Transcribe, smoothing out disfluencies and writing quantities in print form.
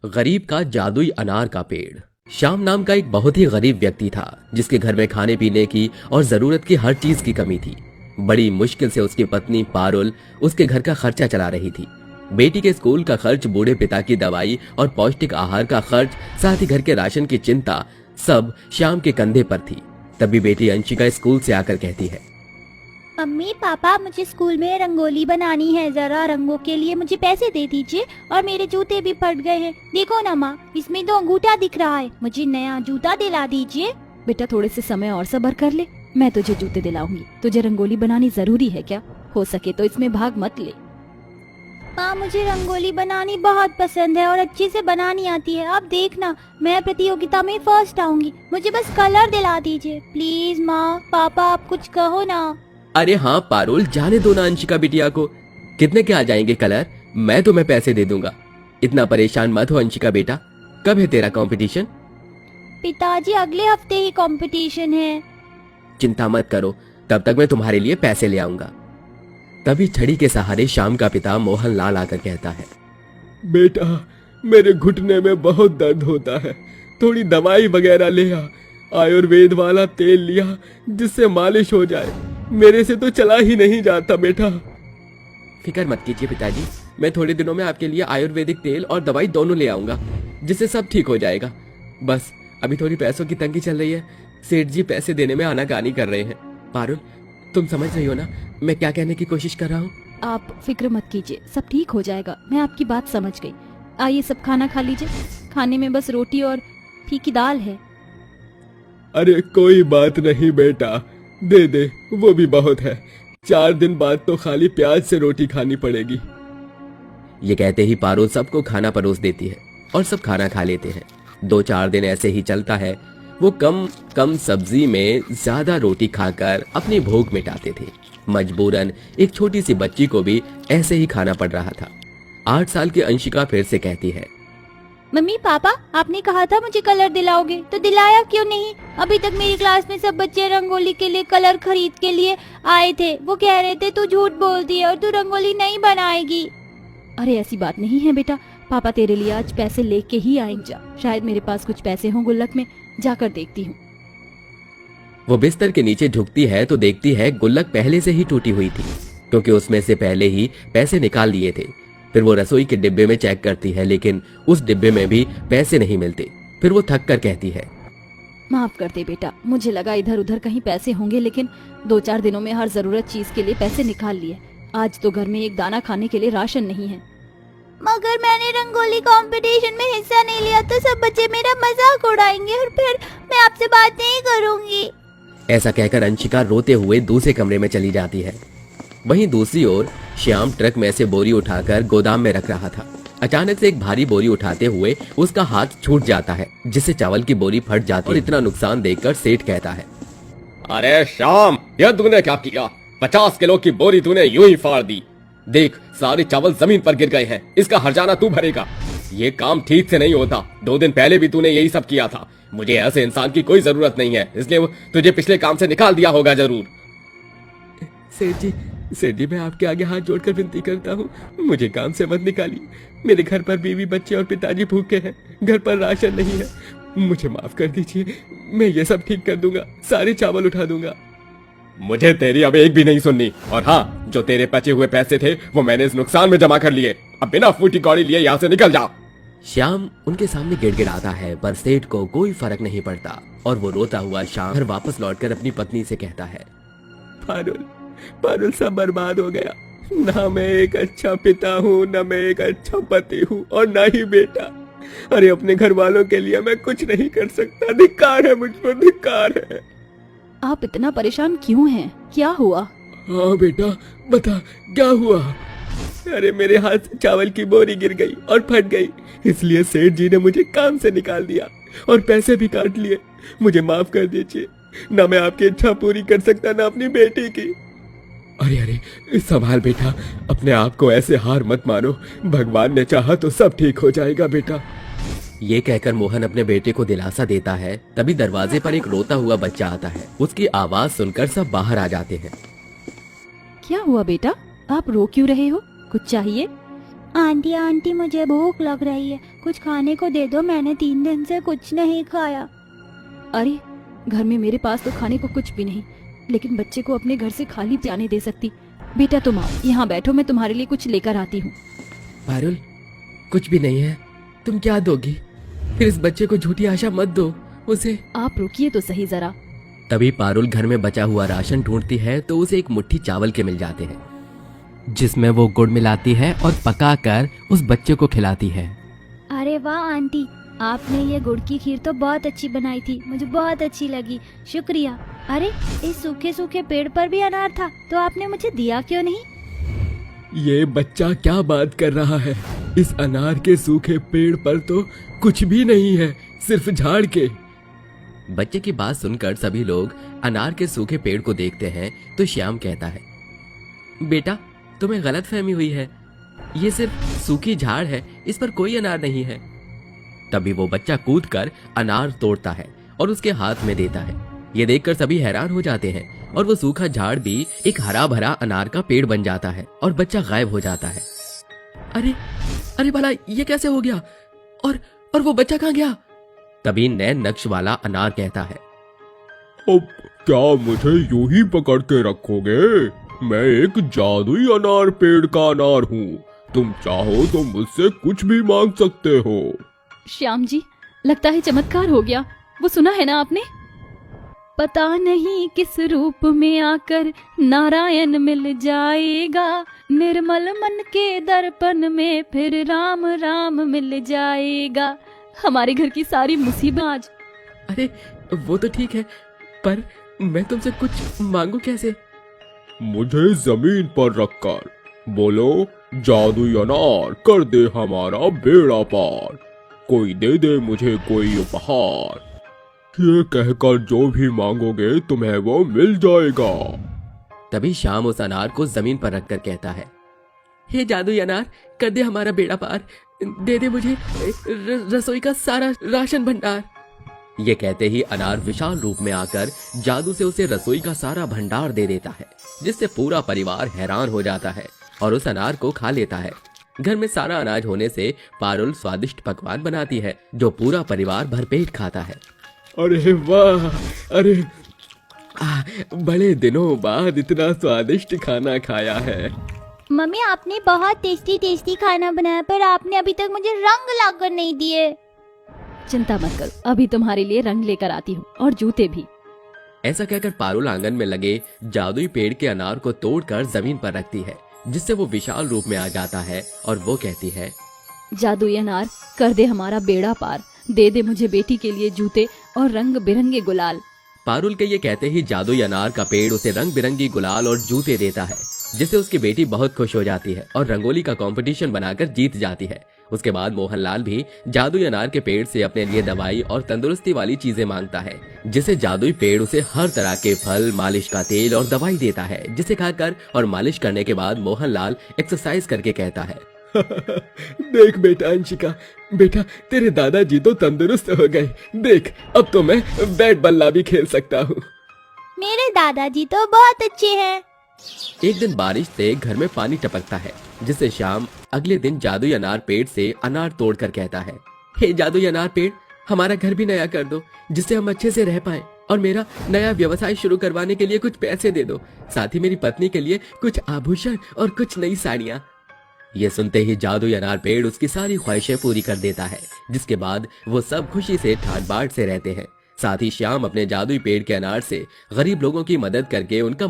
गरीब का जादुई अनार का पेड़। श्याम नाम का एक बहुत ही गरीब व्यक्ति था जिसके घर में खाने पीने की और जरूरत की हर चीज की कमी थी। बड़ी मुश्किल से उसकी पत्नी पारुल उसके घर का खर्चा चला रही थी। बेटी के स्कूल का खर्च, बूढ़े पिता की दवाई और पौष्टिक आहार का खर्च, साथ ही घर के राशन की चिंता सब श्याम के कंधे पर थी। तभी बेटी अंशिका स्कूल से आकर कहती है, मम्मी पापा, मुझे स्कूल में रंगोली बनानी है, जरा रंगों के लिए मुझे पैसे दे दीजिए। और मेरे जूते भी फट गए हैं, देखो ना माँ, इसमें तो अंगूठा दिख रहा है, मुझे नया जूता दिला दीजिए। बेटा थोड़े से समय और सब्र कर ले, मैं तुझे जूते दिलाऊंगी। तुझे रंगोली बनानी जरूरी है क्या? हो सके तो इसमें भाग मत ले। माँ, मुझे रंगोली बनानी बहुत पसंद है और अच्छे से बनानी आती है। आप देखना, मैं प्रतियोगिता में फर्स्ट आऊंगी। मुझे बस कलर दिला दीजिए प्लीज। माँ पापा, आप कुछ कहो ना। अरे हाँ पारुल, जाने दो ना अंशिका बिटिया को। कितने के आ जाएंगे कलर? मैं तुम्हें पैसे दे दूंगा। इतना परेशान मत हो अंशिका बेटा। कब है तेरा कंपटीशन? पिताजी, अगले हफ्ते ही कंपटीशन है। चिंता मत करो, तब तक मैं तुम्हारे लिए पैसे ले आऊंगा। तभी छड़ी के सहारे श्याम का पिता मोहन लाल आकर कहता है, बेटा, मेरे घुटने में बहुत दर्द होता है, थोड़ी दवाई वगैरह ले आ। आयुर्वेद वाला तेल लिया जिससे मालिश हो जाए, मेरे से तो चला ही नहीं जाता बेटा। फिक्र मत कीजिए पिताजी, मैं थोड़े दिनों में आपके लिए आयुर्वेदिक तेल और दवाई दोनों ले आऊंगा, जिससे सब ठीक हो जाएगा। बस अभी थोड़ी पैसों की तंगी चल रही है, सेठ जी पैसे देने में आनाकानी कर रहे हैं। पारुल, तुम समझ रही हो ना मैं क्या कहने की कोशिश कर रहा हूँ? आप फिक्र मत कीजिए, सब ठीक हो जाएगा। मैं आपकी बात समझ गई। आइए सब खाना खा लीजिए। खाने में बस रोटी और फीकी दाल है। अरे कोई बात नहीं बेटा, दे दे, वो भी बहुत है। 4 दिन बाद तो खाली प्याज से रोटी खानी पड़ेगी। ये कहते ही पारुल सबको खाना परोस देती है और सब खाना खा लेते हैं। 2-4 दिन ऐसे ही चलता है। वो कम कम सब्जी में ज्यादा रोटी खाकर अपनी भूख मिटाते थे। मजबूरन एक छोटी सी बच्ची को भी ऐसे ही खाना पड़ रहा था। 8 साल की अंशिका फिर से कहती है, मम्मी पापा, आपने कहा था मुझे कलर दिलाओगे, तो दिलाया क्यों नहीं? अभी तक मेरी क्लास में सब बच्चे रंगोली के लिए कलर खरीद के लिए आए थे। वो कह रहे थे तू झूठ बोलती है और तू रंगोली नहीं बनाएगी। अरे ऐसी बात नहीं है बेटा, पापा तेरे लिए आज पैसे लेके ही आएंगे। शायद मेरे पास कुछ पैसे हों गुल्लक में, जाकर देखती हूँ। वो बिस्तर के नीचे झुकती है तो देखती है गुल्लक पहले से ही टूटी हुई थी, क्योंकि उसमें से पहले ही पैसे निकाल लिए थे। फिर वो रसोई के डिब्बे में चेक करती है, लेकिन उस डिब्बे में भी पैसे नहीं मिलते। फिर वो थक कर कहती है, माफ कर दे बेटा, मुझे लगा इधर उधर कहीं पैसे होंगे, लेकिन 2-4 दिनों में हर जरूरत चीज के लिए पैसे निकाल लिए। आज तो घर में एक दाना खाने के लिए राशन नहीं है। मगर मैंने रंगोली कंपटीशन में हिस्सा नहीं लिया तो सब बच्चे मेरा मजाक उड़ाएंगे और फिर मैं आपसे बात नहीं करूंगी। ऐसा कहकर अंशिका रोते हुए दूसरे कमरे में चली जाती है। वहीं दूसरी ओर श्याम ट्रक में से बोरी उठाकर गोदाम में रख रहा था। अचानक से एक भारी बोरी उठाते हुए उसका हाथ छूट जाता है, जिससे चावल की बोरी फट जाती है। और इतना नुकसान देखकर सेठ कहता है, अरे श्याम, यह तूने क्या किया? 50 किलो की बोरी तूने यूं ही फाड़ दी। देख, सारे चावल जमीन पर गिर गए हैं, इसका हर्जाना तू भरेगा। ये काम ठीक से नहीं होता। 2 दिन पहले भी तूने यही सब किया था। मुझे ऐसे इंसान की कोई जरूरत नहीं है, इसलिए वो तुझे पिछले काम से निकाल दिया होगा जरूर। सेठ जी, मैं आपके आगे हाथ जोड़कर विनती करता हूँ, मुझे काम से मत निकालिए। मेरे घर पर बीवी, बच्चे और पिताजी भूखे हैं, घर पर राशन नहीं है। मुझे माफ कर दीजिए, मैं ये सब ठीक कर दूंगा, सारे चावल उठा दूंगा। मुझे तेरी अब एक भी नहीं सुननी। और हाँ, जो तेरे बचे हुए पैसे थे वो मैंने इस नुकसान में जमा कर लिए। अब बिना फूटी कौड़ी लिए यहाँ से निकल जा। श्याम उनके सामने गिड़गिड़ाता है, पर सेठ को कोई फर्क नहीं पड़ता और वो रोता हुआ श्याम घर वापस लौटकर अपनी पत्नी से कहता है, पारुल सब बर्बाद हो गया। ना मैं एक अच्छा पिता हूँ, ना मैं एक अच्छा पति हूँ, और ना ही बेटा। अरे अपने घर वालों के लिए मैं कुछ नहीं कर सकता। धिक्कार है मुझ पर, धिक्कार है। आप इतना परेशान क्यों हैं? क्या हुआ? हाँ बेटा, बता क्या हुआ? अरे मेरे हाथ से चावल की बोरी गिर गई और फट गई, इसलिए सेठ जी ने मुझे काम से निकाल दिया और पैसे भी काट लिए। मुझे माफ कर दीजिए। ना मैं आपकी इच्छा पूरी कर सकता, ना अपनी बेटी की। अरे संभाल बेटा, अपने आप को ऐसे हार मत मानो। भगवान ने चाहा तो सब ठीक हो जाएगा बेटा। ये कहकर मोहन अपने बेटे को दिलासा देता है। तभी दरवाजे पर एक रोता हुआ बच्चा आता है। उसकी आवाज सुनकर सब बाहर आ जाते हैं। क्या हुआ बेटा, आप रो क्यों रहे हो? कुछ चाहिए? आंटी आंटी मुझे भूख लग रही है, कुछ खाने को दे दो, मैंने 3 दिन से कुछ नहीं खाया। अरे घर में मेरे पास तो खाने को कुछ भी नहीं, लेकिन बच्चे को अपने घर से खाली जाने दे सकती। बेटा तुम आओ, यहाँ बैठो, मैं तुम्हारे लिए कुछ लेकर आती हूँ। पारुल, कुछ भी नहीं है, तुम क्या दोगी? फिर इस बच्चे को झूठी आशा मत दो, उसे। आप रुकिए तो सही जरा। तभी पारुल घर में बचा हुआ राशन ढूंढती है तो उसे एक मुट्ठी चावल के मिल जाते हैं, जिसमें वो गुड़ मिलाती है और पकाकर उस बच्चे को खिलाती है। अरे वाह आंटी, आपने ये गुड़ की खीर तो बहुत अच्छी बनाई थी, मुझे बहुत अच्छी लगी, शुक्रिया। अरे इस सूखे सूखे पेड़ पर भी अनार था, तो आपने मुझे दिया क्यों नहीं? ये बच्चा क्या बात कर रहा है? इस अनार के सूखे पेड़ पर तो कुछ भी नहीं है, सिर्फ झाड़ के। बच्चे की बात सुनकर सभी लोग अनार के सूखे पेड़ को देखते हैं तो श्याम कहता है, बेटा तुम्हें गलतफहमी हुई है, ये सिर्फ सूखी झाड़ है, इस पर कोई अनार नहीं है। तभी वो बच्चा कूदकर अनार तोड़ता है और उसके हाथ में देता है। ये देखकर सभी हैरान हो जाते हैं और वो सूखा झाड़ भी एक हरा भरा अनार का पेड़ बन जाता है और बच्चा गायब हो जाता है। अरे अरे भला ये कैसे हो गया? और वो बच्चा कहाँ गया? तभी नैन नक्श वाला अनार कहता है, अब क्या मुझे यूं ही पकड़ के रखोगे? मैं एक जादुई अनार पेड़ का अनार हूँ, तुम चाहो तो मुझसे कुछ भी मांग सकते हो। श्याम जी, लगता है चमत्कार हो गया। वो सुना है ना आपने? पता नहीं किस रूप में आकर नारायण मिल जाएगा, निर्मल मन के दर्पण में फिर राम राम मिल जाएगा। हमारे घर की सारी मुसीबत आज। अरे वो तो ठीक है, पर मैं तुमसे कुछ मांगू कैसे? मुझे जमीन पर रखकर बोलो, जादुई अनार कर दे हमारा बेड़ा पार, कोई दे दे मुझे कोई उपहार, ये कहकर जो भी मांगोगे तुम्हें वो मिल जाएगा। तभी श्याम उस अनार को जमीन पर रखकर कहता है, हे जादुई अनार, कर दे हमारा बेड़ा पार, दे दे मुझे रसोई का सारा राशन भंडार। ये कहते ही अनार विशाल रूप में आकर जादू से उसे रसोई का सारा भंडार दे देता है, जिससे पूरा परिवार हैरान हो जाता है और उस अनार को खा लेता है। घर में सारा अनाज होने से पारुल स्वादिष्ट पकवान बनाती है जो पूरा परिवार भरपेट खाता है। अरे वाह, अरे बड़े दिनों बाद इतना स्वादिष्ट खाना खाया है। मम्मी आपने बहुत टेस्टी टेस्टी खाना बनाया, पर आपने अभी तक मुझे रंग लाकर नहीं दिए। चिंता मत कर, अभी तुम्हारे लिए रंग लेकर आती हूँ और जूते भी। ऐसा कहकर पारुल आंगन में लगे जादुई पेड़ के अनार को तोड़कर जमीन पर रखती है, जिससे वो विशाल रूप में आ जाता है और वो कहती है, जादुई अनार कर दे हमारा बेड़ा पार, दे दे मुझे बेटी के लिए जूते और रंग बिरंगे गुलाल। पारुल के ये कहते ही जादुई अनार का पेड़ उसे रंग बिरंगी गुलाल और जूते देता है, जिससे उसकी बेटी बहुत खुश हो जाती है और रंगोली का कंपटीशन बनाकर जीत जाती है। उसके बाद मोहनलाल भी जादुई अनार के पेड़ से अपने लिए दवाई और तंदुरुस्ती वाली चीजें मांगता है, जिसे जादुई पेड़ उसे हर तरह के फल, मालिश का तेल और दवाई देता है, जिसे खाकर और मालिश करने के बाद मोहनलाल एक्सरसाइज करके कहता है, देख बेटा अंशिका, बेटा तेरे दादाजी तो तंदुरुस्त हो गए, देख अब तो मैं बैट बल्ला भी खेल सकता हूँ। मेरे दादाजी तो बहुत अच्छे हैं। एक दिन बारिश से घर में पानी टपकता है, जिससे श्याम अगले दिन जादुई अनार पेड़ से अनार तोड़कर कहता है, हे जादुई अनार पेड़, हमारा घर भी नया कर दो, जिससे हम अच्छे से रह पाएं, और मेरा नया व्यवसाय शुरू करवाने के लिए कुछ पैसे दे दो, साथ ही मेरी पत्नी के लिए कुछ आभूषण और कुछ नई साड़ियाँ। ये सुनते ही जादुई अनार पेड़ उसकी सारी ख्वाहिशें पूरी कर देता है, जिसके बाद वो सब खुशी से ठाट बाट से रहते हैं। साथ ही श्याम अपने जादुई पेड़ के अनार से गरीब लोगों की मदद करके उनका